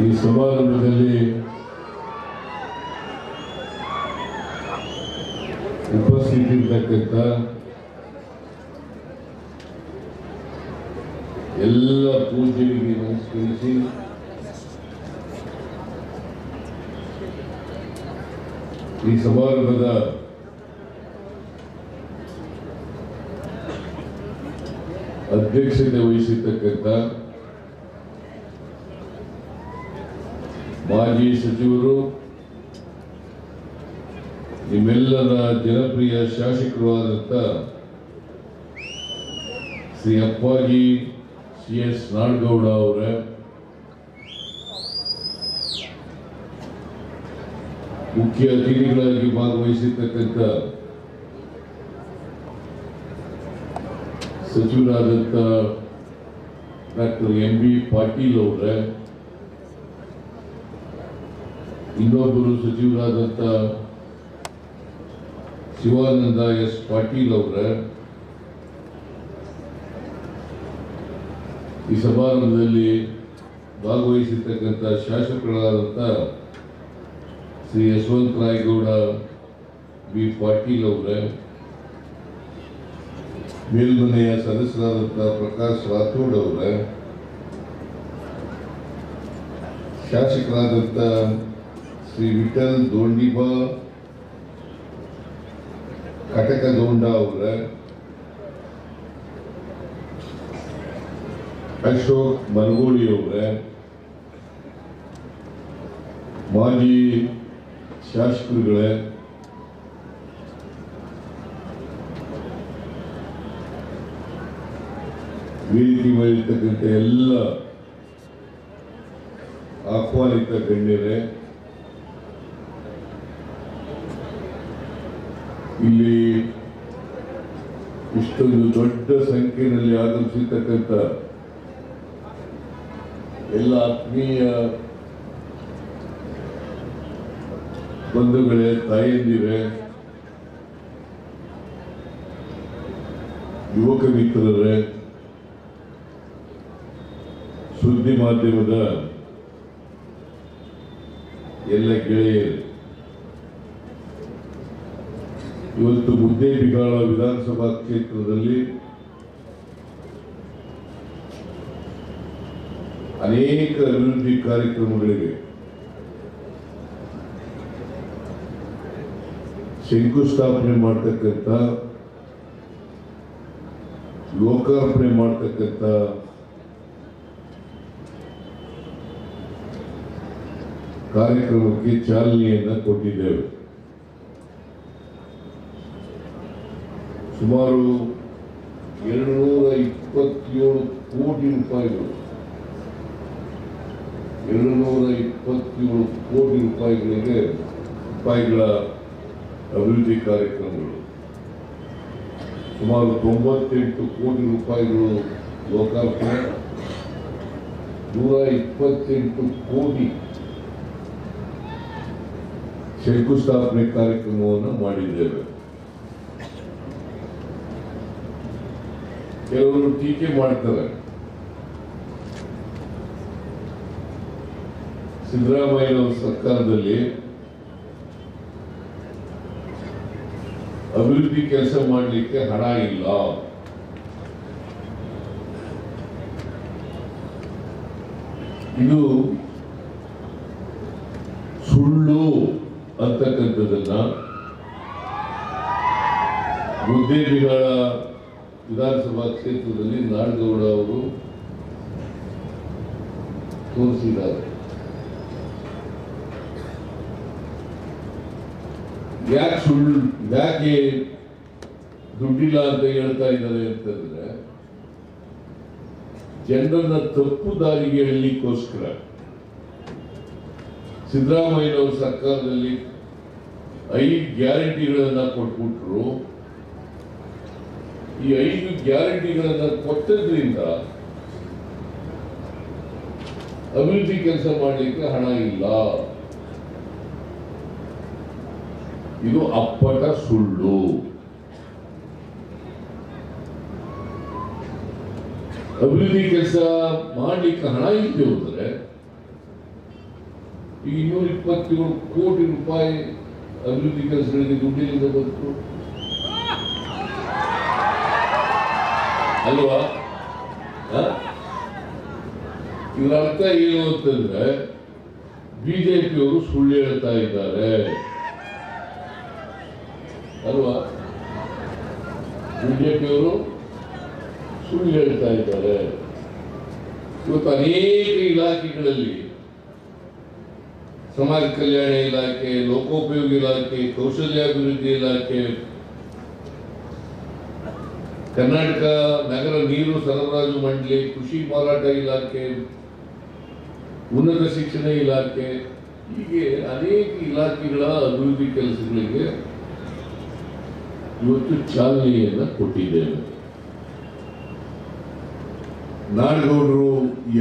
ಈ ಸಮಾರಂಭದಲ್ಲಿ ಉಪಸ್ಥಿತಿರ್ತಕ್ಕಂಥ ಎಲ್ಲ ಪೂಜ್ಯರಿಗೆ ನಮಸ್ಕರಿಸಿ ಈ ಸಮಾರಂಭದ ಅಧ್ಯಕ್ಷತೆ ವಹಿಸಿರ್ತಕ್ಕಂಥ ಮಾಜಿ ಸಚಿವರು, ನಿಮ್ಮೆಲ್ಲರ ಜನಪ್ರಿಯ ಶಾಸಕರು ಆದಂಥ ಶ್ರೀ ಅಪ್ಪಾಜಿ CS ನಾಡಗೌಡ ಅವರ, ಮುಖ್ಯ ಅತಿಥಿಗಳಾಗಿ ಭಾಗವಹಿಸಿರ್ತಕ್ಕಂಥ ಸಚಿವರಾದಂಥ ಡಾಕ್ಟರ್ MB ಪಾಟೀಲ್ ಅವರ, ಇನ್ನೊಬ್ಬರು ಸಚಿವರಾದಂಥ ಶಿವಾನಂದ S ಪಾಟೀಲ್ ಅವರ, ಈ ಸಮಾರಂಭದಲ್ಲಿ ಭಾಗವಹಿಸಿರ್ತಕ್ಕಂಥ ಶಾಸಕರಾದಂಥ ಶ್ರೀ ಯಶವಂತರಾಯಗೌಡ B ಪಾಟೀಲ್ ಅವರ, ಮೇಲ್ಮನೆಯ ಸದಸ್ಯರಾದಂಥ ಪ್ರಕಾಶ್ ರಾಥೋಡ್ ಅವರ, ಶಾಸಕರಾದಂಥ ಶ್ರೀ ವಿಠಲ್ ದೋಂಡಿಬಾ ಕಟಕದೋಂಡ ಅವರ, ಅಶೋಕ್ ಮನಗೋಳಿ ಅವರ, ಮಾಜಿ ಶಾಸಕರುಗಳೇ, ವೇದಿಕೆ ಮೇಲಿರ್ತಕ್ಕಂಥ ಎಲ್ಲ ಆಹ್ವಾನಿತ ಗಣ್ಯರೇ, ಇಲ್ಲಿ ಇಷ್ಟೊಂದು ದೊಡ್ಡ ಸಂಖ್ಯೆಯಲ್ಲಿ ಆಗಮಿಸಿರ್ತಕ್ಕಂಥ ಎಲ್ಲ ಆತ್ಮೀಯ ಬಂಧುಗಳೇ, ತಾಯಂದಿರೇ, ಯುವಕ ಮಿತ್ರರೇ, ಸುದ್ದಿ ಮಾಧ್ಯಮದ ಎಲ್ಲ ಗೆಳೆಯರು, ಇವತ್ತು ಮುದ್ದೇಬಿಹಾಳ ವಿಧಾನಸಭಾ ಕ್ಷೇತ್ರದಲ್ಲಿ ಅನೇಕ ಅಭಿವೃದ್ಧಿ ಕಾರ್ಯಕ್ರಮಗಳಿಗೆ ಶಂಕುಸ್ಥಾಪನೆ ಮಾಡತಕ್ಕಂಥ, ಲೋಕಾರ್ಪಣೆ ಮಾಡತಕ್ಕಂಥ ಕಾರ್ಯಕ್ರಮಕ್ಕೆ ಚಾಲನೆಯನ್ನು ಕೊಟ್ಟಿದ್ದೇವೆ. ಸುಮಾರು 227 ಕೋಟಿ ರೂಪಾಯಿಗಳು, 227 ಕೋಟಿ ರೂಪಾಯಿಗಳ ಅಭಿವೃದ್ಧಿ ಕಾರ್ಯಕ್ರಮಗಳು, ಸುಮಾರು 98 ಕೋಟಿ ರೂಪಾಯಿಗಳು ಲೋಕಾರ್ಪಣೆ, 128 ಕೋಟಿ ಶಂಕುಸ್ಥಾಪನೆ ಕಾರ್ಯಕ್ರಮವನ್ನು ಮಾಡಿದ್ದೇವೆ. ಕೆಲವರು ಟೀಕೆ ಮಾಡ್ತಾರೆ, ಸಿದ್ದರಾಮಯ್ಯನವರ ಸರ್ಕಾರದಲ್ಲಿ ಅಭಿವೃದ್ಧಿ ಕೆಲಸ ಮಾಡಲಿಕ್ಕೆ ಹಣ ಇಲ್ಲ, ಇದು ಸುಳ್ಳು ಅಂತಕ್ಕಂಥದ್ದನ್ನ ಮುದ್ದೇಬಿಹಾಳ ವಿಧಾನಸಭಾ ಕ್ಷೇತ್ರದಲ್ಲಿ ನಾಡಗೌಡ ಅವರು ತೋರಿಸಿದ್ದಾರೆ. ಯಾಕೆ ದುಡ್ಡಿಲ್ಲ ಅಂತ ಹೇಳ್ತಾ ಇದ್ದಾರೆ ಅಂತಂದ್ರೆ, ಜನರನ್ನ ತಪ್ಪು ದಾರಿಗೆ ಎಳಲಿಕ್ಕೋಸ್ಕರ ಸಿದ್ದರಾಮಯ್ಯನವರ ಸರ್ಕಾರದಲ್ಲಿ 5 ಗ್ಯಾರಂಟಿಗಳನ್ನ ಕೊಟ್ಬಿಟ್ರು. ಈ 5 ಗ್ಯಾರಂಟಿಗಳನ್ನ ಕೊಟ್ಟದ್ರಿಂದ ಅಭಿವೃದ್ಧಿ ಕೆಲಸ ಮಾಡಲಿಕ್ಕೆ ಹಣ ಇಲ್ಲ. ಇದು ಅಪ್ಪಟ ಸುಳ್ಳು. ಅಭಿವೃದ್ಧಿ ಕೆಲಸ ಮಾಡಲಿಕ್ಕೆ ಹಣ ಇಲ್ಲದೆ ಹೋದರೆ ಈ 227 ಕೋಟಿ ರೂಪಾಯಿ ಅಭಿವೃದ್ಧಿ ಕೆಲಸಗಳಿಗೆ ದುಡ್ಡಿನಿಂದ ಬಂತು ಅಲ್ವಾ? ಇದರ ಅರ್ಥ ಏನು ಅಂತಂದ್ರೆ ಬಿಜೆಪಿಯವರು ಸುಳ್ಳು ಹೇಳ್ತಾ ಇದ್ದಾರೆ ಅಲ್ವಾ? ಬಿಜೆಪಿಯವರು ಸುಳ್ಳು ಹೇಳ್ತಾ ಇದ್ದಾರೆ. ಇವತ್ತು ಅನೇಕ ಇಲಾಖೆಗಳಲ್ಲಿ ಸಮಾಜ ಕಲ್ಯಾಣ ಇಲಾಖೆ, ಲೋಕೋಪಯೋಗಿ ಇಲಾಖೆ, ಕೌಶಲ್ಯಾಭಿವೃದ್ಧಿ ಇಲಾಖೆ, ಕರ್ನಾಟಕ ನಗರ ನೀರು ಸರಬರಾಜು ಮಂಡಳಿ, ಕೃಷಿ ಮಾರಾಟ ಇಲಾಖೆ, ಉನ್ನತ ಶಿಕ್ಷಣ ಇಲಾಖೆ, ಹೀಗೆ ಅನೇಕ ಇಲಾಖೆಗಳ ಅಭಿವೃದ್ಧಿ ಕೆಲಸಗಳಿಗೆ ಇವತ್ತು ಚಾಲನೆಯನ್ನು ಕೊಟ್ಟಿದ್ದೇವೆ. ನಾಡಗೌಡರು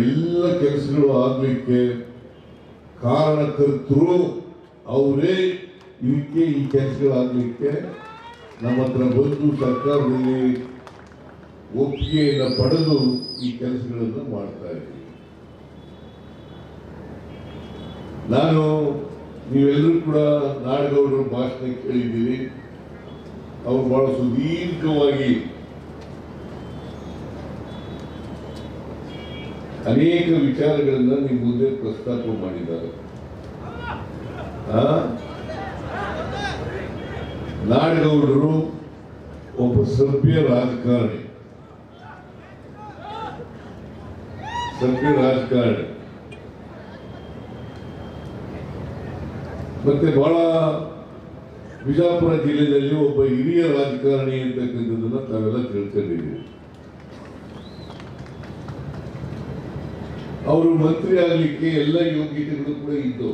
ಎಲ್ಲ ಕೆಲಸಗಳು ಆಗ್ಲಿಕ್ಕೆ ಕಾರಣಕರ್ತರು ಅವರೇ. ಇದಕ್ಕೆ ಈ ಕೆಲಸಗಳಾಗಲಿಕ್ಕೆ ನಮ್ಮ ಹತ್ರ ಬಂದು ಸರ್ಕಾರದಲ್ಲಿ ಒಪ್ಪಿಗೆಯನ್ನು ಪಡೆದು ಈ ಕೆಲಸಗಳನ್ನು ಮಾಡ್ತಾ ಇದ್ದೀವಿ. ನೀವೆಲ್ಲರೂ ಕೂಡ ನಾಡಗೌಡರ ಭಾಷಣ ಕೇಳಿದ್ದೀರಿ. ಅವರು ಬಹಳ ಸುದೀರ್ಘವಾಗಿ ಅನೇಕ ವಿಚಾರಗಳನ್ನು ನಿಮ್ಮ ಮುಂದೆ ಪ್ರಸ್ತಾಪ ಮಾಡಿದ್ದಾರೆ. ನಾಡಗೌಡರು ಒಬ್ಬ ಸಭ್ಯ ರಾಜಕಾರಣಿ, ಮತ್ತೆ ಬಹಳ ಬಿಜಾಪುರ ಜಿಲ್ಲೆಯಲ್ಲಿ ಒಬ್ಬ ಹಿರಿಯ ರಾಜಕಾರಣಿ ಅಂತಕ್ಕಂಥದ್ದನ್ನ ತಾವೆಲ್ಲ ತಿಳ್ಕೊಂಡಿದ್ದೀವಿ. ಅವರು ಮಂತ್ರಿ ಆಗಲಿಕ್ಕೆ ಎಲ್ಲ ಯೋಗ್ಯತೆಗಳು ಕೂಡ ಇದ್ದು,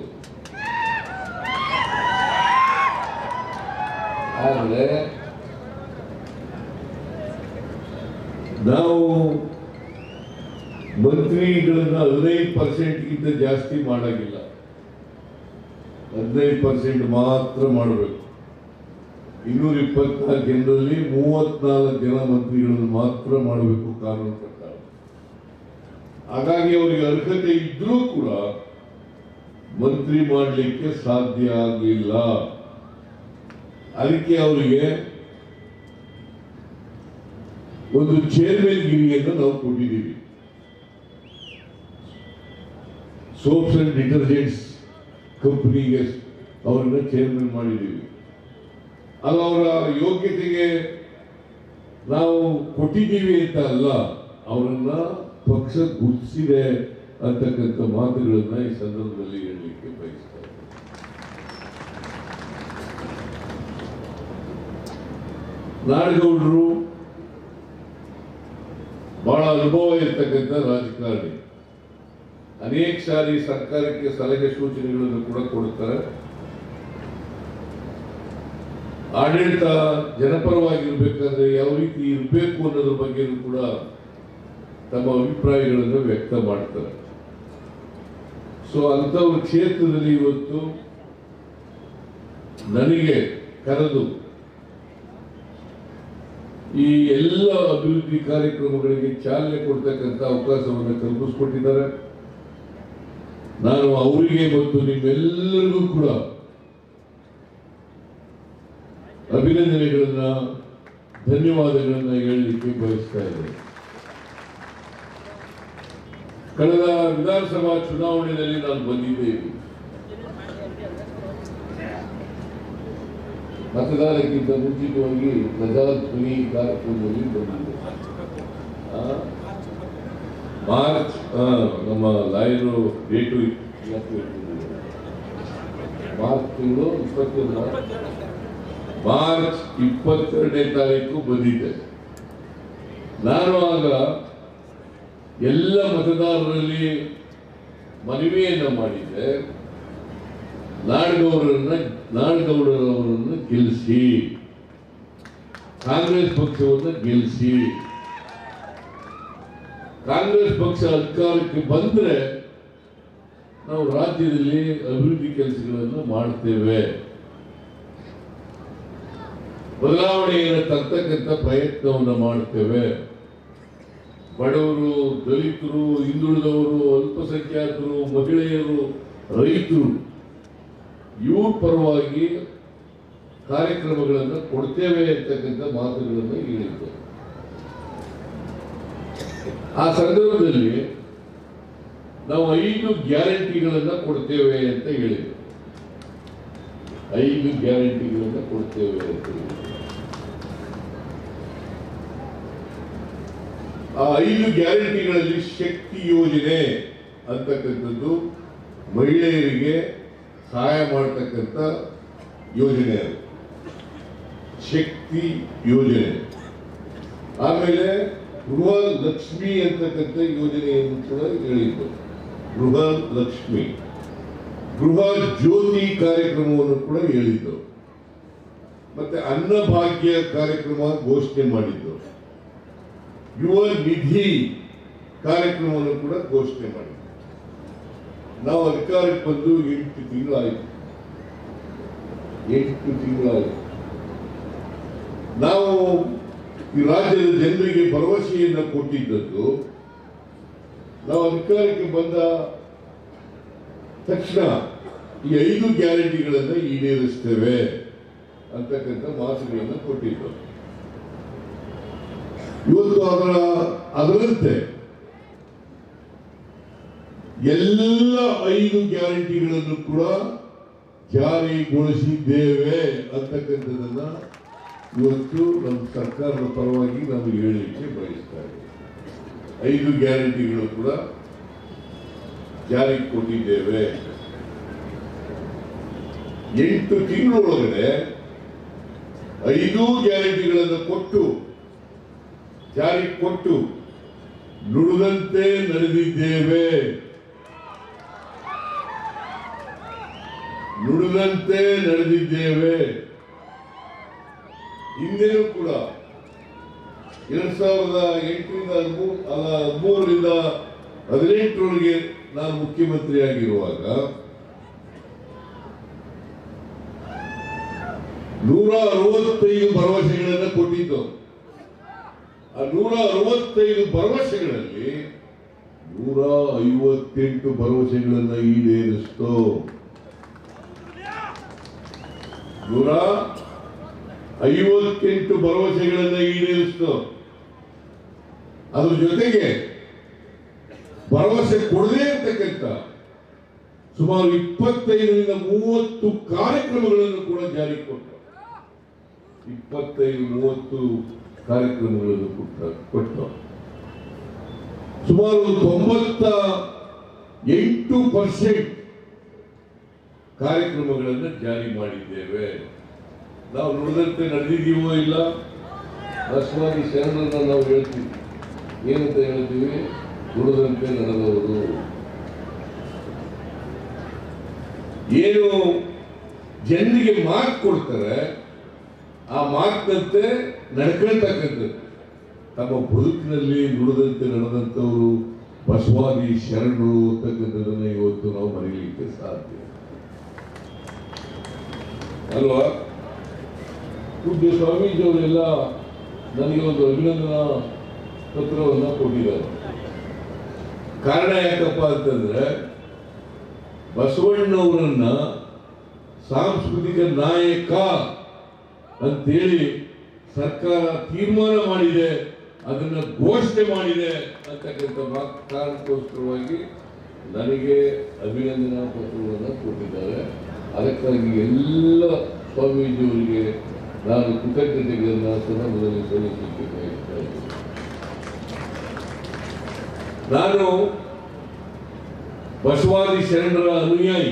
ಆದರೆ ನಾವು ಮಂತ್ರಿಗಳನ್ನ 15% ಜಾಸ್ತಿ ಮಾಡಾಗಿಲ್ಲ, 15% ಮಾತ್ರ ಮಾಡಬೇಕು. 224 ಜನರಲ್ಲಿ 34 ಜನ ಮಂತ್ರಿಗಳನ್ನು ಮಾತ್ರ ಮಾಡಬೇಕು ಕಾನೂನು ಪ್ರಕಾರ. ಹಾಗಾಗಿ ಅವರಿಗೆ ಅರ್ಹತೆ ಇದ್ರೂ ಕೂಡ ಮಂತ್ರಿ ಮಾಡಲಿಕ್ಕೆ ಸಾಧ್ಯ ಆಗಲಿಲ್ಲ. ಅದಕ್ಕೆ ಅವರಿಗೆ ಒಂದು ಚೇರ್ಮನ್ ಗಿರಿಯನ್ನು ನಾವು ಕೊಟ್ಟಿದ್ದೀವಿ. ಸೋಪ್ಸ್ ಅಂಡ್ ಡಿಟರ್ಜೆಂಟ್ಸ್ ಕಂಪನಿಗೆ ಅವರನ್ನ ಚೇರ್ಮನ್ ಮಾಡಿದ್ದೀವಿ. ಅದು ಅವರ ಯೋಗ್ಯತೆಗೆ ನಾವು ಕೊಟ್ಟಿದ್ದೀವಿ ಅಂತ ಅಲ್ಲ, ಅವರನ್ನ ಪಕ್ಷ ಗುರುತಿಸಿದೆ ಅಂತಕ್ಕಂಥ ಮಾತುಗಳನ್ನ ಈ ಸಂದರ್ಭದಲ್ಲಿ ಹೇಳಲಿಕ್ಕೆ ಬಯಸ್ತಾರೆ. ನಾಡಗೌಡರು ಬಹಳ ಅನುಭವ ಇರತಕ್ಕಂಥ ರಾಜಕಾರಣಿ. ಅನೇಕ ಸಾರಿ ಸರ್ಕಾರಕ್ಕೆ ಸಲಹೆ ಸೂಚನೆಗಳನ್ನು ಕೂಡ ಕೊಡುತ್ತಾರೆ. ಆಡಳಿತ ಜನಪರವಾಗಿರ್ಬೇಕಾದ್ರೆ ಯಾವ ರೀತಿ ಇರಬೇಕು ಅನ್ನೋದ್ರ ಬಗ್ಗೆ ಕೂಡ ತಮ್ಮ ಅಭಿಪ್ರಾಯಗಳನ್ನು ವ್ಯಕ್ತ ಮಾಡ್ತಾರೆ. ಸೊ ಅಂಥವ್ರ ಕ್ಷೇತ್ರದಲ್ಲಿ ಇವತ್ತು ನನಗೆ ಕರೆದು ಈ ಎಲ್ಲ ಅಭಿವೃದ್ಧಿ ಕಾರ್ಯಕ್ರಮಗಳಿಗೆ ಚಾಲನೆ ಕೊಡ್ತಕ್ಕಂಥ ಅವಕಾಶವನ್ನು ಕಲ್ಪಿಸಿಕೊಟ್ಟಿದ್ದಾರೆ. ನಾನು ಅವರಿಗೆ ಮತ್ತು ನಿಮ್ಮೆಲ್ಲರಿಗೂ ಕೂಡ ಅಭಿನಂದನೆಗಳನ್ನ, ಧನ್ಯವಾದಗಳನ್ನ ಹೇಳಲಿಕ್ಕೆ ಬಯಸ್ತಾ ಇದ್ದೇನೆ. ಕಳೆದ ವಿಧಾನಸಭಾ ಚುನಾವಣೆಯಲ್ಲಿ ನಾನು ಬಂದಿದ್ದೇನೆ. ಮತದಾನಕ್ಕಿಂತ ಮುಂಚಿತವಾಗಿ ಪ್ರಜಾಧ್ವನಿ ಕಾರ್ಯಕ್ರಮದಲ್ಲಿ ಬಂದಿದ್ದೆ. ಮಾರ್ಚ್ ನಮ್ಮ ಲಾಯರು ಡೇಟು ಮಾರ್ಚ್ ತಿಂಗಳು 22ನೇ ತಾರೀಕು ಬಂದಿದ್ದೆ. ನಾನು ಆಗ ಎಲ್ಲ ಮತದಾರರಲ್ಲಿ ಮನವಿಯನ್ನು ಮಾಡಿದ್ದೆ, ನಾಡಗೌಡರವರನ್ನು ಗೆಲ್ಲಿಸಿ, ಕಾಂಗ್ರೆಸ್ ಪಕ್ಷವನ್ನು ಗೆಲ್ಲಿಸಿ, ಕಾಂಗ್ರೆಸ್ ಪಕ್ಷ ಅಧಿಕಾರಕ್ಕೆ ಬಂದ್ರೆ ನಾವು ರಾಜ್ಯದಲ್ಲಿ ಅಭಿವೃದ್ಧಿ ಕೆಲಸಗಳನ್ನು ಮಾಡ್ತೇವೆ, ಬದಲಾವಣೆಯನ್ನು ತರ್ತಕ್ಕಂಥ ಪ್ರಯತ್ನವನ್ನು ಮಾಡ್ತೇವೆ. ಬಡವರು, ದಲಿತರು, ಹಿಂದುಳಿದವರು, ಅಲ್ಪಸಂಖ್ಯಾತರು, ಮಹಿಳೆಯರು ರೈತರು ಇವ್ರ ಪರವಾಗಿ ಕಾರ್ಯಕ್ರಮಗಳನ್ನು ಕೊಡ್ತೇವೆ ಅಂತಕ್ಕಂಥ ಮಾತುಗಳನ್ನು ಹೇಳಿದ್ರು. ಆ ಸಂದರ್ಭದಲ್ಲಿ ನಾವು 5 ಗ್ಯಾರಂಟಿಗಳನ್ನು ಕೊಡ್ತೇವೆ ಅಂತ ಹೇಳಿದ್ರು. 5 ಗ್ಯಾರಂಟಿಗಳನ್ನು ಕೊಡ್ತೇವೆ ಅಂತ ಹೇಳಿದ್ರು. ಆ 5 ಗ್ಯಾರಂಟಿಗಳಲ್ಲಿ ಶಕ್ತಿ ಯೋಜನೆ ಅಂತಕ್ಕಂಥದ್ದು ಮಹಿಳೆಯರಿಗೆ ಸಹಾಯ ಮಾಡತಕ್ಕಂಥ ಯೋಜನೆ, ಅದು ಶಕ್ತಿ ಯೋಜನೆ. ಆಮೇಲೆ ಗೃಹ ಲಕ್ಷ್ಮಿ ಅಂತಕ್ಕಂಥ ಯೋಜನೆಯನ್ನು ಕೂಡ ಹೇಳಿದ್ದು. ಗೃಹ ಲಕ್ಷ್ಮಿ, ಗೃಹ ಜ್ಯೋತಿ ಕಾರ್ಯಕ್ರಮವನ್ನು ಕೂಡ ಹೇಳಿದ್ದು. ಮತ್ತೆ ಅನ್ನಭಾಗ್ಯ ಕಾರ್ಯಕ್ರಮ ಘೋಷಣೆ ಮಾಡಿದ್ದು. ಯುವ ನಿಧಿ ಕಾರ್ಯಕ್ರಮವನ್ನು ಕೂಡ ಘೋಷಣೆ ಮಾಡಿದ್ದು. ನಾವು ಅಧಿಕಾರಕ್ಕೆ ಬಂದು 8 ತಿಂಗಳಾಯಿತು. 8 ತಿಂಗಳಾಯಿತು. ನಾವು ಈ ರಾಜ್ಯದ ಜನರಿಗೆ ಭರವಸೆಯನ್ನು ಕೊಟ್ಟಿದ್ದದ್ದು, ನಾವು ಅಧಿಕಾರಕ್ಕೆ ಬಂದ ತಕ್ಷಣ ಈ 5 ಗ್ಯಾರಂಟಿಗಳನ್ನು ಈಡೇರಿಸ್ತೇವೆ ಅಂತಕ್ಕಂಥ ಮಾತುಗಳನ್ನು ಕೊಟ್ಟಿದ್ದು. ಇವತ್ತು ಅದರಂತೆ ಎಲ್ಲ 5 ಗ್ಯಾರಂಟಿಗಳನ್ನು ಕೂಡ ಜಾರಿಗೊಳಿಸಿದ್ದೇವೆ ಅಂತಕ್ಕಂಥದ್ದನ್ನ ಇವತ್ತು ನಮ್ಮ ಸರ್ಕಾರದ ಪರವಾಗಿ ನಾವು ಹೇಳಲಿಕ್ಕೆ ಬಯಸ್ತಾ ಇದ್ದೇವೆ. 5 ಗ್ಯಾರಂಟಿಗಳು ಕೂಡ ಜಾರಿಗೆ ಕೊಟ್ಟಿದ್ದೇವೆ. 8 ತಿಂಗಳೊಳಗಡೆ 5 ಗ್ಯಾರಂಟಿಗಳನ್ನು ಕೊಟ್ಟು ಜಾರಿಗೆ ಕೊಟ್ಟು ನುಡಿದಂತೆ ನಡೆದಿದ್ದೇವೆ. ನುಡಿದಂತೆ ನಡೆದಿದ್ದೇವೆ. ಹಿಂದೆನೂ ಕೂಡ 2008ರಿಂದ 13ರಿಂದ 18ರವರೆಗೆ ನಾನು ಮುಖ್ಯಮಂತ್ರಿ ಆಗಿರುವಾಗ 165 ಭರವಸೆಗಳನ್ನು ಕೊಟ್ಟಿದ್ದು. ಆ 165 ಭರವಸೆಗಳಲ್ಲಿ 158 ಭರವಸೆಗಳನ್ನು ಈಡೇರಿಸಿತು. 158 ಭರವಸೆಗಳನ್ನು ಈಡೇರಿಸಿತು. ಅದ್ರ ಜೊತೆಗೆ ಭರವಸೆ ಕೊಡದೇ ಇರ್ತಕ್ಕಂಥ ಸುಮಾರು 25ರಿಂದ 30 ಕಾರ್ಯಕ್ರಮಗಳನ್ನು ಕೂಡ ಜಾರಿಗೆ ಕೊಟ್ಟು 25-30 ಕಾರ್ಯಕ್ರಮಗಳನ್ನು ಕೊಟ್ಟು ಸುಮಾರು 98% ಕಾರ್ಯಕ್ರಮಗಳನ್ನು ಜಾರಿ ಮಾಡಿದ್ದೇವೆ. ನಾವು ನುಡಿದಂತೆ ನಡೆದಿದ್ದೀವೋ ಇಲ್ಲ, ಬಸವಾದಿ ಶರಣರನ್ನ ನಾವು ಹೇಳ್ತೀವಿ. ಏನಂತ ಹೇಳ್ತೀವಿ? ನುಡಿದಂತೆ ನಡೆದವರು. ಏನು ಜನರಿಗೆ ಮಾತು ಕೊಡ್ತಾರೆ ಆ ಮಾತಿನಂತೆ ನಡ್ಕೊಳ್ತಕ್ಕಂಥದ್ದು. ತಮ್ಮ ಬದುಕಿನಲ್ಲಿ ನುಡಿದಂತೆ ನಡೆದಂಥವರು ಬಸವಾದಿ ಶರಣರು ಅಂತಕ್ಕಂಥದ್ದನ್ನ ಇವತ್ತು ನಾವು ಮರೀಲಿಕ್ಕೆ ಸಾಧ್ಯ ಅಲ್ವಾ? ಪೂಜ್ಯ ಸ್ವಾಮೀಜಿಯವರೆಲ್ಲ ನನಗೆ ಒಂದು ಅಭಿನಂದನಾ ಪತ್ರವನ್ನು ಕೊಟ್ಟಿದ್ದಾರೆ. ಕಾರಣ ಯಾಕಪ್ಪ ಅಂತಂದ್ರೆ, ಬಸವಣ್ಣವರನ್ನ ಸಾಂಸ್ಕೃತಿಕ ನಾಯಕ ಅಂತೇಳಿ ಸರ್ಕಾರ ತೀರ್ಮಾನ ಮಾಡಿದೆ, ಅದನ್ನ ಘೋಷಣೆ ಮಾಡಿದೆ ಅಂತಕ್ಕಂಥ ಕಾರಣಕ್ಕೋಸ್ಕರವಾಗಿ ನನಗೆ ಅಭಿನಂದನಾ ಪತ್ರವನ್ನು ಕೊಟ್ಟಿದ್ದಾರೆ. ಅದಕ್ಕಾಗಿ ಎಲ್ಲ ಸ್ವಾಮೀಜಿಯವರಿಗೆ ನಾನು ಕೃತಜ್ಞತೆಗಳನ್ನು ಸಂದರ್ಭದಲ್ಲಿ ಸಲ್ಲಿಸಲಿಕ್ಕೆ ಬಯಸ್ತಾ ಇದ್ದೇನೆ. ನಾನು ಬಸವಾದಿ ಶರಣರ ಅನುಯಾಯಿ,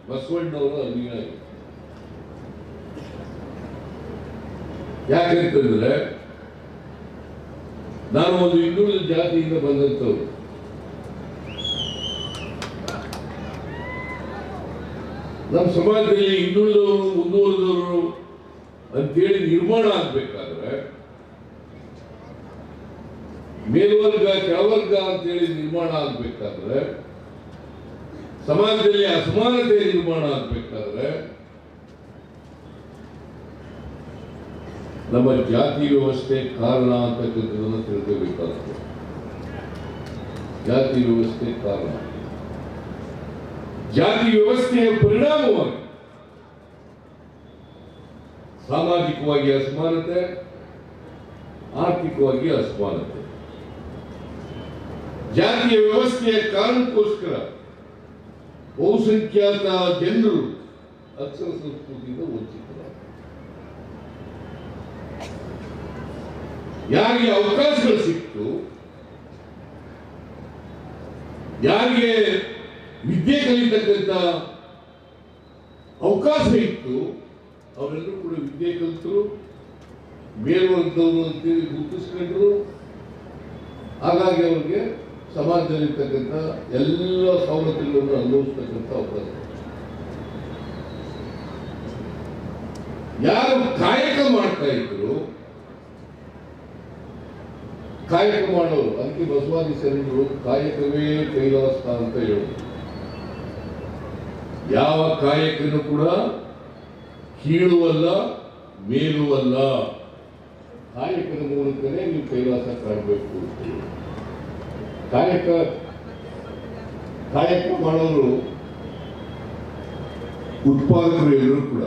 ಬಸವಣ್ಣವರ ಅನುಯಾಯಿ. ಯಾಕಂತಂದ್ರೆ ನಾನು ಒಂದು ಹಿಂದುಳಿದ ಜಾತಿಯಿಂದ ಬಂದಂಥವ್ರು. ನಮ್ಮ ಸಮಾಜದಲ್ಲಿ ಹಿಂದುಳಿದವರು ಮುಂದುವರೆದವರು ಅಂತೇಳಿ ನಿರ್ಮಾಣ ಆಗ್ಬೇಕಾದ್ರೆ, ಮೇಲ್ವರ್ಗ ಕೆಳವರ್ಗ ಅಂತೇಳಿ ನಿರ್ಮಾಣ ಆಗ್ಬೇಕಾದ್ರೆ, ಸಮಾಜದಲ್ಲಿ ಅಸಮಾನತೆ ನಿರ್ಮಾಣ ಆಗ್ಬೇಕಾದ್ರೆ ನಮ್ಮ ಜಾತಿ ವ್ಯವಸ್ಥೆ ಕಾರಣ ಅಂತಕ್ಕಂಥದ್ದನ್ನು ತಿಳ್ಕೋಬೇಕಾಗ್ತದೆ. ಜಾತಿ ವ್ಯವಸ್ಥೆ ಕಾರಣ. ಜಾತಿ ವ್ಯವಸ್ಥೆಯ ಪರಿಣಾಮವಾಗಿ ಸಾಮಾಜಿಕವಾಗಿ ಅಸಮಾನತೆ, ಆರ್ಥಿಕವಾಗಿ ಅಸಮಾನತೆ, ಜಾತಿಯ ವ್ಯವಸ್ಥೆಯ ಕಾರಣಕ್ಕೋಸ್ಕರ ಬಹುಸಂಖ್ಯಾತ ಜನರು ಅಕ್ಷರ ಸಂಸ್ಕೃತಿಯಿಂದ ವಂಚಿತರಾದ, ಯಾರಿಗೆ ಅವಕಾಶಗಳು ಸಿಕ್ತು, ಯಾರಿಗೆ ವಿದ್ಯೆ ಕಲಿತಕ್ಕಂಥ ಅವಕಾಶ ಇತ್ತು, ಅವರೆಲ್ಲರೂ ಕೂಡ ವಿದ್ಯೆ ಕಲಿತರು, ಮೇಲ್ವರ್ಗದವರು ಅಂತೇಳಿ ಗುರುತಿಸ್ಕೊಂಡ್ರು. ಹಾಗಾಗಿ ಅವರಿಗೆ ಸಮಾಜದಲ್ಲಿರ್ತಕ್ಕಂಥ ಎಲ್ಲ ಸವಲತ್ತುಗಳನ್ನು ಅನುಭವಿಸ್ತಕ್ಕಂಥ ಅವಕಾಶ. ಯಾರು ಕಾಯಕ ಮಾಡ್ತಾ ಇದ್ರು, ಕಾಯಕ ಮಾಡೋರು, ಅದಕ್ಕೆ ಬಸವಾದಿ ಶರಣರು ಕಾಯಕವೇ ಕೈಲಾಸ ಅಂತ ಹೇಳೋದು. ಯಾವ ಕಾಯಕನು ಕೂಡ ಕೀಳುವಲ್ಲ, ಮೇಲುವಲ್ಲ, ಕಾಯಕದ ಮೂಲಕನೇ ನೀವು ಕೈಲಾಸ ಕಾಣಬೇಕು. ಕಾಯಕ ಮಾಡೋರು ಉತ್ಪಾದಕರು ಎಲ್ಲರೂ ಕೂಡ.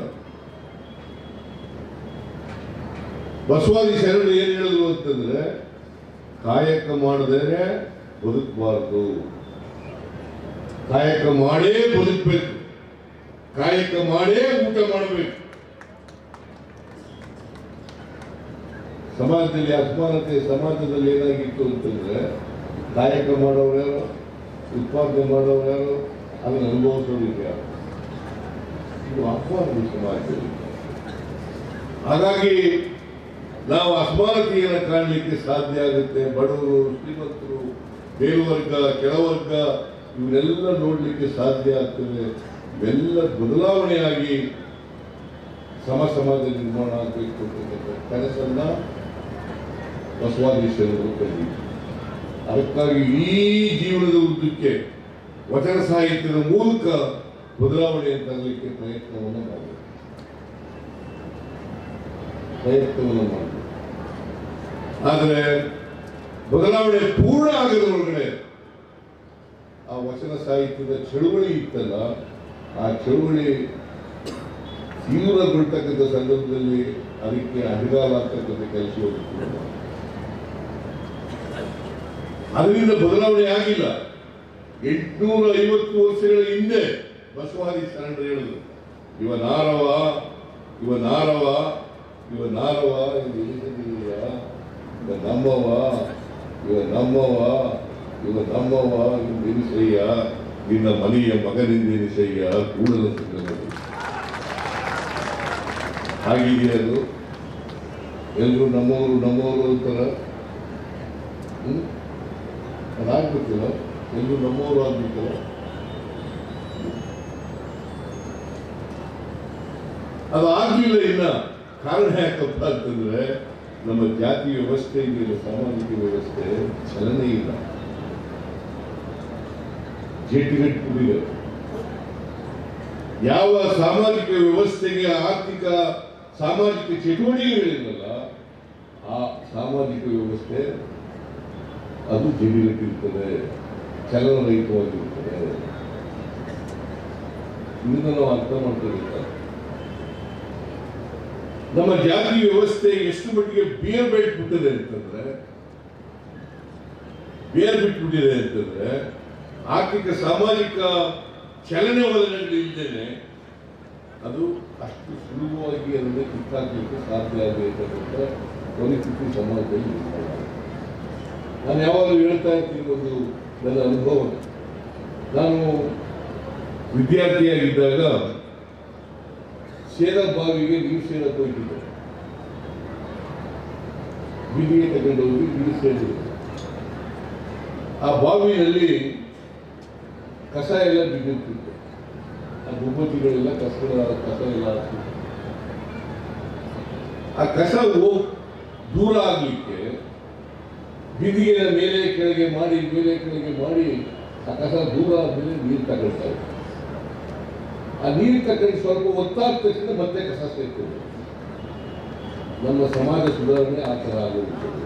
ಬಸವಾದಿ ಶರಣರು ಏನ್ ಹೇಳಿದ್ರು ಅಂತಂದ್ರೆ, ಕಾಯಕ ಮಾಡದೇನೆ ಬದುಕಬಾರದು, ಕಾಯಕ ಮಾಡೇ ಬದುಕಬೇಕು, ಕಾಯಕ ಮಾಡೇ ಊಟ ಮಾಡಬೇಕು. ಸಮಾಜದಲ್ಲಿ ಅಸಮಾನತೆ, ಸಮಾಜದಲ್ಲಿ ಏನಾಗಿತ್ತು ಅಂತಂದ್ರೆ, ಕಾಯಕ ಮಾಡೋರು ಯಾರು, ಉತ್ಪಾದನೆ ಮಾಡೋರು ಯಾರು, ಅದನ್ನು ಅನುಭವಿಸೋದು ಯಾರು, ಇದು ಅಸಮಾನತೆ ಸಮಾಜದಲ್ಲಿ. ಹಾಗಾಗಿ ನಾವು ಅಸಮಾನತೆಯನ್ನು ಕಾಣಲಿಕ್ಕೆ ಸಾಧ್ಯ ಆಗುತ್ತೆ. ಬಡವರು, ಶ್ರೀಮಂತರು, ಮೇಲ್ವರ್ಗ, ಕೆಳವರ್ಗ ಇವನ್ನೆಲ್ಲ ನೋಡಲಿಕ್ಕೆ ಸಾಧ್ಯ ಆಗ್ತದೆ. ಇವೆಲ್ಲ ಬದಲಾವಣೆಯಾಗಿ ಸಮಾಜ ನಿರ್ಮಾಣ ಆಗಬೇಕು ಅಂತಕ್ಕಂಥ ಕೆಲಸನ್ನ ಬಸವಾದಿ ಶರಣರು ಕಂಡಿದ್ದಾರೆ. ಅದಕ್ಕಾಗಿ ಈ ಜೀವನದ ಉದ್ದಕ್ಕೆ ವಚನ ಸಾಹಿತ್ಯದ ಮೂಲಕ ಬದಲಾವಣೆಯನ್ನು ತರಲಿಕ್ಕೆ ಪ್ರಯತ್ನವನ್ನು ಮಾಡಬೇಕು. ಆದರೆ ಬದಲಾವಣೆ ಪೂರ್ಣ ಆಗದೊಳಗಡೆ ಆ ವಚನ ಸಾಹಿತ್ಯದ ಚಳುವಳಿ ಇತ್ತಲ್ಲ, ಆ ಚಳುವಳಿ ತೀವ್ರಗೊಳ್ತಕ್ಕಂಥ ಸಂದರ್ಭದಲ್ಲಿ ಅದಕ್ಕೆ ಅಡಿಗಾಲ ಆಗ್ತಕ್ಕಂಥ ಕೆಲಸವನ್ನು ಅದರಿಂದ ಬದಲಾವಣೆ ಆಗಿಲ್ಲ. 850 ವರ್ಷಗಳ ಹಿಂದೆ ಬಸವಾದಿ ಶರಣರು ಹೇಳಿದ್ರು, ಇವ ನಾರವ, ಇವ ನಾರವ, ಇವ ನಾರವ, ಇವ ನಮ್ಮವ, ಇವ ನಮ್ಮವ, ಇವ ನಮ್ಮವ, ಇವ ಎನಿಸಯ್ಯ, ನಿನ್ನ ಮನೆಯ ಮಗನಿಂದೆನಿಸಯ್ಯ ಕೂಡಲ ಸಂಗಮದಲ್ಲಿ. ಹಾಗಿದೆಯಾ ಅದು? ಎಲ್ಲರೂ ನಮ್ಮವರು ನಮ್ಮವರು ಅಂತಾರ. ಅದಾಗ್ಬೇಕಿಲ್ಲ, ಎಲ್ಲರೂ ನಮ್ಮವರು ಆಗ್ಬೇಕಲ್ಲ. ಅದು ಆಗ್ಲಿಲ್ಲ. ಇನ್ನ ಕಾರಣ ಯಾಕಪ್ಪ ಅಂತಂದ್ರೆ, ನಮ್ಮ ಜಾತಿ ವ್ಯವಸ್ಥೆ ಇದೆಯಲ್ಲ, ಸಾಮಾಜಿಕ ವ್ಯವಸ್ಥೆ ಚಲನೆ ಇಲ್ಲ, ಜೇಟಿಗಟ್ಟಿದೆ. ಯಾವ ಸಾಮಾಜಿಕ ವ್ಯವಸ್ಥೆಗೆ ಆರ್ಥಿಕ ಸಾಮಾಜಿಕ ಚಟುವಟಿಕೆಗಳಿರಲ್ಲ, ಆ ಸಾಮಾಜಿಕ ವ್ಯವಸ್ಥೆ ಅದು ಜಡಿಗಟ್ಟಿರ್ತದೆ, ಚಲನರಹಿತವಾಗಿರ್ತದೆ. ಇದನ್ನು ನಾವು ಅರ್ಥ ಮಾಡ್ಕೋಬೇಕಾಗ್ತದೆ. ನಮ್ಮ ಜಾತಿ ವ್ಯವಸ್ಥೆ ಎಷ್ಟು ಮಟ್ಟಿಗೆ ಬೇರ್ ಬಿಟ್ಬಿಟ್ಟಿದೆ ಅಂತಂದ್ರೆ, ಆರ್ಥಿಕ ಸಾಮಾಜಿಕ ಚಲನವಲನಗಳಿಲ್ಲದೇನೆ ಅದು ಅಷ್ಟು ಸುಲಭವಾಗಿ ಅದನ್ನು ಕಿತ್ತಾಕಲಿಕ್ಕೆ ಸಾಧ್ಯ ಆಗಬೇಕಂತ ಪರಿಸ್ಥಿತಿ ಸಮಾಜದಲ್ಲಿ ನಿರ್ಮಾಣ. ನಾನು ಯಾವಾಗಲೂ ಹೇಳ್ತಾ ಇರ್ತೀನಿ ಒಂದು ನನ್ನ ಅನುಭವ. ನಾನು ವಿದ್ಯಾರ್ಥಿಯಾಗಿದ್ದಾಗ ಸೇದ ಬಾವಿಗೆ ನೀರು ಸೇರಕ್ಕೆ ಹೋಗ್ತಿದ್ದೆ. ಬೀದಿಗೆ ತಗೊಂಡು ಹೋಗಿ ನೀರು ಸೇರಿದ್ರು. ಆ ಬಾವಿಯಲ್ಲಿ ಕಸ ಎಲ್ಲ ಬಿದ್ದಿರ್ತಿತ್ತು. ಆ ಗುಬ್ಬಚ್ಚಿಗಳೆಲ್ಲ ಕಸ ಎಲ್ಲ ಆಗ್ತಿತ್ತು. ಆ ಕಸ ದೂರ ಆಗ್ಲಿಕ್ಕೆ ಬೀದಿಗೆ ಮೇಲೆ ಕೆಳಗೆ ಮಾಡಿ ಆ ಕಸ ದೂರ ಆದ್ಮೇಲೆ ನೀರು ತಗೊಳ್ತಾ ಇತ್ತು. ಆ ನೀರು ತಗೊಂಡು ಸ್ವಲ್ಪ ಒತ್ತಾದ ತಕ್ಷಣ ಮತ್ತೆ ಕಸ ಸೇರ್ತದೆ. ನಮ್ಮ ಸಮಾಜ ಸುಧಾರಣೆ ಆ ಥರ ಆಗೋಗ್ತದೆ.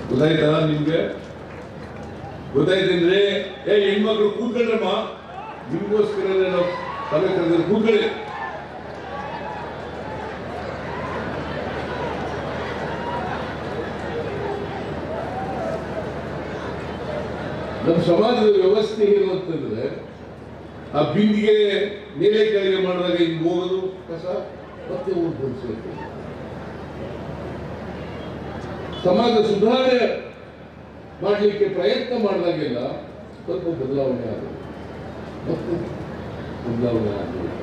ಗೊತ್ತಾಯ್ತಾ ನಿಮ್ಗೆ? ಗೊತ್ತಾಯ್ತೇನ್ರಿ? ಹೆಣ್ಮಕ್ಳು ಕೂತ್ಕೊಂಡ್ರಮ್ಮ, ನಿಮಗೋಸ್ಕರ ನಾವು ಸಭೆ ಕರೆದ್ರೆ ಕೂತ್ಕೊಳ್ಳಿ. ನಮ್ಮ ಸಮಾಜದ ವ್ಯವಸ್ಥೆ ಏನು ಅಂತಂದ್ರೆ, ಆ ಬಿಂದಿಗೆ ಮೇಲೆ ಕೆಳಗೆ ಮಾಡಿದಾಗ ಹಿಂಗ್ ಹೋಗೋದು ಕಸ ಮತ್ತೆ ಬಡಿಸಬೇಕು. ಸಮಾಜ ಸುಧಾರಣೆ ಮಾಡಲಿಕ್ಕೆ ಪ್ರಯತ್ನ ಮಾಡಿದಾಗೆಲ್ಲ ಸ್ವಲ್ಪ ಬದಲಾವಣೆ ಆಗುತ್ತೆ, ಮತ್ತೆ ಬದಲಾವಣೆ ಆಗಬೇಕು.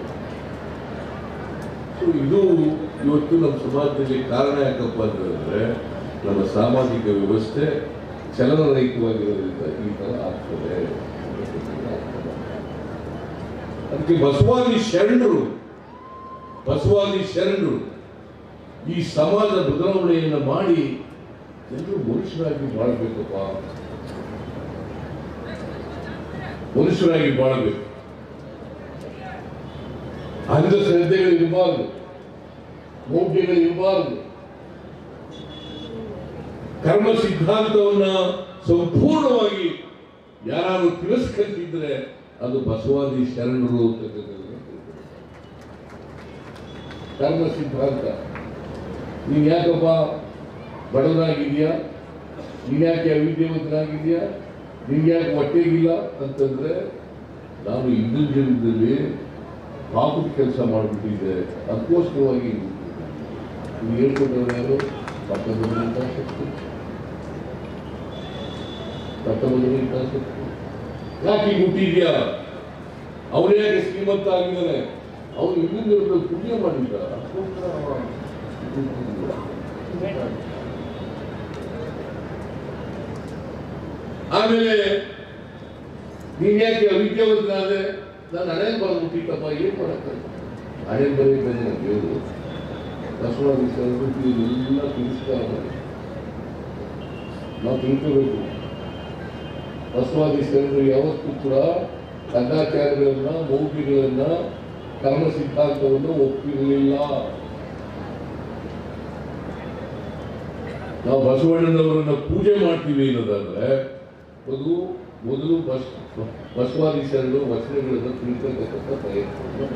ಸೊ ಇದು ಇವತ್ತು ನಮ್ಮ ಸಮಾಜದಲ್ಲಿ ಕಾರಣ ಯಾಕಪ್ಪ ಅಂತಂದ್ರೆ, ನಮ್ಮ ಸಾಮಾಜಿಕ ವ್ಯವಸ್ಥೆ ಚಲನರಹಿತವಾಗಿರೋದ್ರಿಂದ ಈ ತರ ಆಗ್ತದೆ. ಅದಕ್ಕೆ ಬಸವಾದಿ ಶರಣರು ಈ ಸಮಾಜ ಬದಲಾವಣೆಯನ್ನು ಮಾಡಿ ಎಲ್ಲರೂ ಮನುಷ್ಯರಾಗಿ ಬಾಳಬೇಕಪ್ಪ, ಮನುಷ್ಯರಾಗಿ ಬಾಳಬೇಕು. ಅಂಧಶ್ರದ್ಧೆಗಳು ಇರಬಾರ್ದು, ಮೌಢ್ಯಗಳು ಇರಬಾರ್ದು. ಕರ್ಮ ಸಿದ್ಧಾಂತವನ್ನ ಸಂಪೂರ್ಣವಾಗಿ ಯಾರು ತಿರಸ್ಕರಿಸಿದ್ರೆ ಅದು ಬಸವಾದಿ ಶರಣರು ಅಂತಕ್ಕಂಥದ್ದು. ಕರ್ಮ ಸಿದ್ಧಾಂತ, ನೀನ್ ಯಾಕಪ್ಪ ಬಡವನಾಗಿದ್ಯಾ, ನೀನ್ ಯಾಕೆ ಅವಿದ್ಯಾವಂತನಾಗಿದ್ಯಾ, ನಿನ್ ಯಾಕೆ ಹೊಟ್ಟೆಗಿಲ್ಲ ಅಂತಂದ್ರೆ, ನಾನು ಹಿಂದಿನ ಜನ್ಮದಲ್ಲಿ ಪಾಪದ ಕೆಲಸ ಮಾಡಿಬಿಟ್ಟಿದ್ದೆ, ಅದಕ್ಕೋಸ್ಕರವಾಗಿ ನೀವು ಹೇಳ್ಕೊಟ್ಟವ್ರು ಪಟ್ಟಬದ್ಧಂತ ಶಕ್ತಿ, ಯಾಕೆ ಈಗ ಹುಟ್ಟಿದ್ಯಾ, ಅವನು ಯಾಕೆ ಶ್ರೀಮಂತ ಆಗಿದ್ದಾನೆ, ಅವನು ಇನ್ನೊಂದು ಪುಣ್ಯ ಮಾಡಿದ್ದ, ಅದಕ್ಕೋಸ್ಕರ ಆಮೇಲೆ ನೀನ್ ಯಾಕೆ ಅವಿದ್ಯಾವಂತನಾದೆ, ನಾನು ಹಣೆ ಬರ್ಬಿಟ್ಟಿತ್ತಪ್ಪ, ಏನ್ ಮಾಡಕ್ಕ ಹಣೆ ಬರೀತಾನೆ ದೇವರು. ಬಸವಾದಿ ಎಲ್ಲ ತಿಳಿಸ್ತಾರೆ, ನಾವು ತಿಳ್ಕೋಬೇಕು. ಬಸವಾದಿ ಶರಣರು ಯಾವತ್ತೂ ಕೂಡ ಕಂದಾಚಾರಗಳನ್ನ, ಮೌಢ್ಯಗಳನ್ನ, ಕರ್ಮ ಸಿದ್ಧಾಂತವನ್ನು ಒಪ್ಪಿರಲಿಲ್ಲ. ನಾವು ಬಸವಣ್ಣನವರನ್ನ ಪೂಜೆ ಮಾಡ್ತೀವಿ ಅನ್ನೋದಾದ್ರೆ ಮೊದಲು ಬಸವಾದಿ ಶರಣರು ವಚನಗಳನ್ನು ತಿಳ್ಕೊಳ್ತಕ್ಕಂಥ ಪ್ರಯತ್ನ.